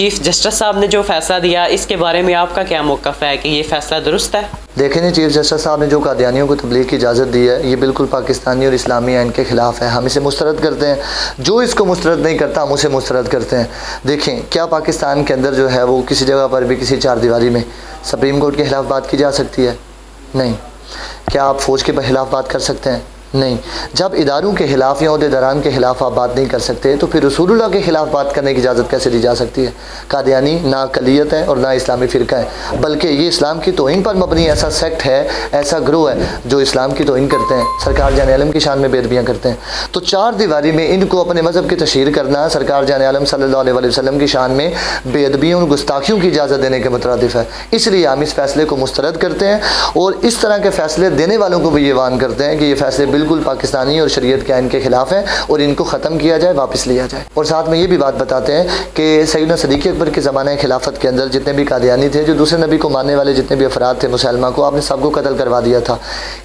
Chief justice صاحب نے جو فیصلہ دیا اس کے بارے میں آپ کا کیا موقف ہے کہ یہ فیصلہ درست ہے؟ دیکھیں جی، چیف جسٹس صاحب نے جو قادیانیوں کو تبلیغ کی اجازت دی ہے یہ بالکل پاکستانی اور اسلامی آئین کے خلاف ہے. ہم اسے مسترد کرتے ہیں. جو اس کو مسترد نہیں کرتا ہم اسے مسترد کرتے ہیں. دیکھیں، کیا پاکستان کے اندر جو ہے وہ کسی جگہ پر بھی کسی چار دیواری میں سپریم کورٹ کے خلاف بات کی جا سکتی ہے؟ نہیں. کیا آپ فوج کے خلاف بات کر سکتے ہیں؟ نہیں. جب اداروں کے خلاف یا عہدیداران کے خلاف آپ بات نہیں کر سکتے تو پھر رسول اللہ کے خلاف بات کرنے کی اجازت کیسے دی جا سکتی ہے؟ قادیانی نہ اقلیت ہے اور نہ اسلامی فرقہ ہے، بلکہ یہ اسلام کی توہین پر مبنی ایسا سیکٹ ہے، ایسا گروہ ہے جو اسلام کی توہین کرتے ہیں، سرکار جان عالم کی شان میں بے ادبیاں کرتے ہیں. تو چار دیواری میں ان کو اپنے مذہب کی تشہیر کرنا سرکار جان عالم صلی اللہ علیہ وسلم کی شان میں بے ادبیوں اور گستاخیوں کی اجازت دینے کے مترادف ہے. اس لیے ہم اس فیصلے کو مسترد کرتے ہیں اور اس طرح کے فیصلے دینے والوں کو بھی یہ وان کرتے ہیں کہ یہ فیصلے بالکل پاکستانی اور شریعت کے آئین کے خلاف ہیں اور ان کو ختم کیا جائے، واپس لیا جائے. اور ساتھ میں یہ بھی بات بتاتے ہیں کہ سیدنا صدیق اکبر کے زمانہ خلافت کے اندر جتنے بھی قادیانی تھے، جو دوسرے نبی کو ماننے والے جتنے بھی افراد تھے مسلمہ کو، آپ نے سب کو قتل کروا دیا تھا.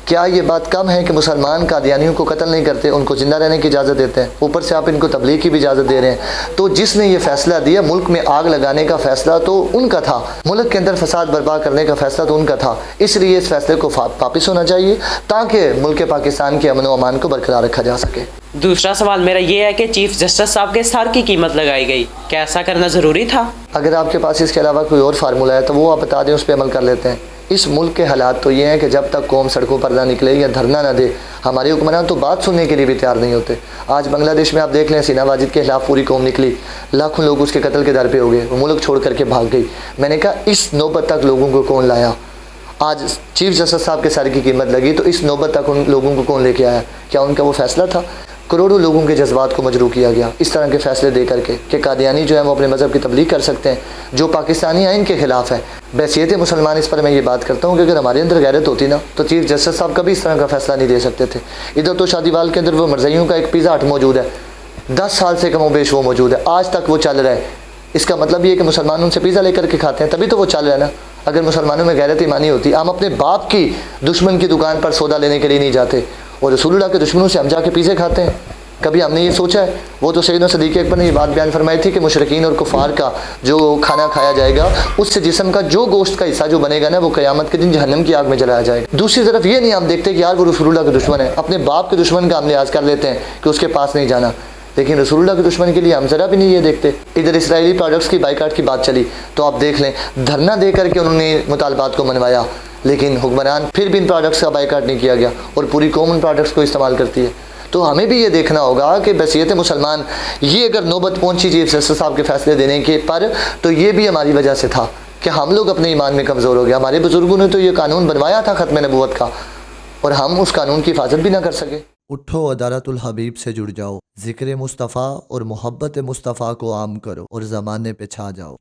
کیا یہ بات کم ہے کہ مسلمان قادیانیوں کو قتل نہیں کرتے، ان کو زندہ رہنے کی اجازت دیتے ہیں، اوپر سے آپ ان کو تبلیغ کی بھی اجازت دے رہے ہیں؟ تو جس نے یہ فیصلہ دیا، ملک میں آگ لگانے کا فیصلہ تو ان کا تھا، ملک کے اندر فساد برپا کرنے کا فیصلہ تو ان کا تھا. اس لیے اس فیصلے کو واپس ہونا چاہیے تاکہ ملک پاکستان کے امن و امان کو برقرار رکھا جا سکے. دوسرا سوال میرا یہ ہے کہ چیف جسٹس صاحب کے سر کی قیمت لگائی گئی، کیا ایسا کرنا ضروری تھا؟ اگر آپ کے پاس اس کے علاوہ کوئی اور فارمولہ ہے تو وہ آپ بتا دیں، اس پہ عمل کر لیتے ہیں. اس ملک کے حالات تو یہ ہیں کہ جب تک قوم سڑکوں پر نہ نکلے یا دھرنا نہ دے، ہمارے حکمران تو بات سننے کے لیے بھی تیار نہیں ہوتے. آج بنگلہ دیش میں آپ دیکھ لیں، سینا واجد کے خلاف پوری قوم نکلی، لاکھوں لوگ اس کے قتل کے در پہ ہو گئے، وہ ملک چھوڑ کر کے بھاگ گئی. میں نے کہا اس نوبت تک لوگوں کو کون لایا؟ آج چیف جسٹس صاحب کے سر کی قیمت لگی تو اس نوبت تک ان لوگوں کو کون لے کے آیا؟ کیا ان کا وہ فیصلہ تھا؟ کروڑوں لوگوں کے جذبات کو مجروح کیا گیا اس طرح کے فیصلے دے کر کے کہ قادیانی جو ہے وہ اپنے مذہب کی تبلیغ کر سکتے ہیں جو پاکستانی آئین کے خلاف ہے. بحیثیت مسلمان اس پر میں یہ بات کرتا ہوں کہ اگر ہمارے اندر غیرت ہوتی نا تو چیف جسٹس صاحب کبھی اس طرح کا فیصلہ نہیں دے سکتے تھے. ادھر تو شادی وال کے اندر وہ مرزائیوں کا ایک پیزا ہٹ موجود ہے، 10 سال سے کم و بیش وہ موجود ہے، آج تک وہ چل رہا ہے. اس کا مطلب یہ ہے کہ مسلمان ان سے پیزا لے کر کے کھاتے ہیں، تبھی تو وہ چل رہا ہے نا. اگر مسلمانوں میں غیرت ایمانی ہوتی، ہم اپنے باپ کی دشمن کی دکان پر سودا لینے کے لیے نہیں جاتے اور رسول اللہ کے دشمنوں سے ہم جا کے پیزے کھاتے ہیں. کبھی ہم نے یہ سوچا ہے؟ وہ تو سیدنا صدیق اکبر نے یہ بات بیان فرمائی تھی کہ مشرکین اور کفار کا جو کھانا کھایا جائے گا اس سے جسم کا جو گوشت کا حصہ جو بنے گا نا وہ قیامت کے دن جہنم کی آگ میں جلایا جائے گا. دوسری طرف یہ نہیں ہم دیکھتے کہ یار وہ رسول اللہ کے دشمن ہے، اپنے باپ کے دشمن کا ہم لحاظ کر لیتے ہیں کہ اس کے پاس نہیں جانا، لیکن رسول اللہ کے دشمن کے لیے ہم ذرا بھی نہیں یہ دیکھتے. ادھر اسرائیلی پروڈکٹس کی بائیکاٹ کی بات چلی تو آپ دیکھ لیں، دھرنا دے کر کے انہوں نے مطالبات کو منوایا، لیکن حکمران پھر بھی ان پروڈکٹس کا بائیکاٹ نہیں کیا گیا اور پوری قوم ان پروڈکٹس کو استعمال کرتی ہے. تو ہمیں بھی یہ دیکھنا ہوگا کہ بحیثیت مسلمان یہ اگر نوبت پہنچی چیف جسٹس صاحب کے فیصلے دینے کے پر تو یہ بھی ہماری وجہ سے تھا کہ ہم لوگ اپنے ایمان میں کمزور ہو گئے. ہمارے بزرگوں نے تو یہ قانون بنوایا تھا ختم نبوت کا اور ہم اس قانون کی حفاظت بھی نہ کر سکے. اٹھو عدالت الحبیب سے جڑ جاؤ، ذکر مصطفیٰ اور محبت مصطفیٰ کو عام کرو اور زمانے پہ چھا جاؤ.